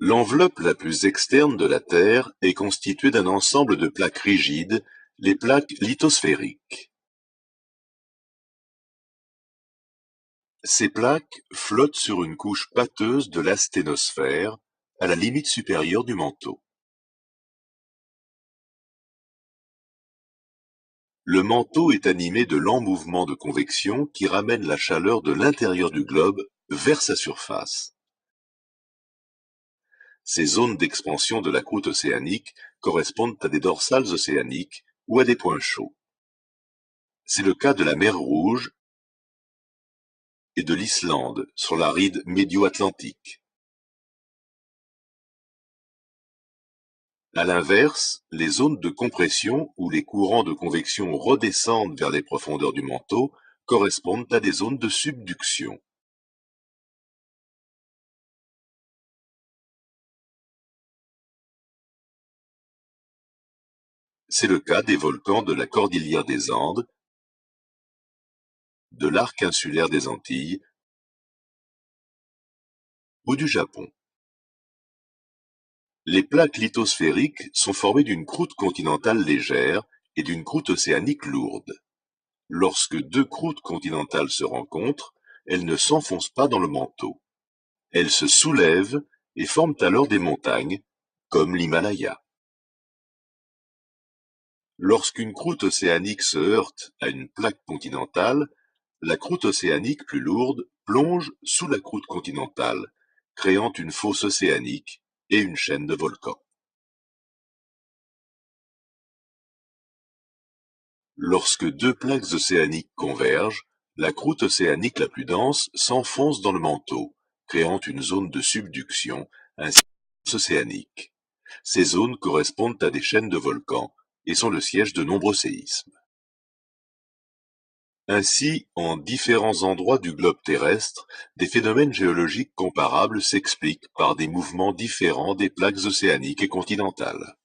L'enveloppe la plus externe de la Terre est constituée d'un ensemble de plaques rigides, les plaques lithosphériques. Ces plaques flottent sur une couche pâteuse de l'asténosphère, à la limite supérieure du manteau. Le manteau est animé de lents mouvements de convection qui ramènent la chaleur de l'intérieur du globe vers sa surface. Ces zones d'expansion de la croûte océanique correspondent à des dorsales océaniques ou à des points chauds. C'est le cas de la mer Rouge et de l'Islande sur la ride médio-atlantique. À l'inverse, les zones de compression où les courants de convection redescendent vers les profondeurs du manteau correspondent à des zones de subduction. C'est le cas des volcans de la cordillère des Andes, de l'arc insulaire des Antilles ou du Japon. Les plaques lithosphériques sont formées d'une croûte continentale légère et d'une croûte océanique lourde. Lorsque deux croûtes continentales se rencontrent, elles ne s'enfoncent pas dans le manteau. Elles se soulèvent et forment alors des montagnes, comme l'Himalaya. Lorsqu'une croûte océanique se heurte à une plaque continentale, la croûte océanique plus lourde plonge sous la croûte continentale, créant une fosse océanique et une chaîne de volcans. Lorsque deux plaques océaniques convergent, la croûte océanique la plus dense s'enfonce dans le manteau, créant une zone de subduction ainsi qu'une fosse océanique. Ces zones correspondent à des chaînes de volcans et sont le siège de nombreux séismes. Ainsi, en différents endroits du globe terrestre, des phénomènes géologiques comparables s'expliquent par des mouvements différents des plaques océaniques et continentales.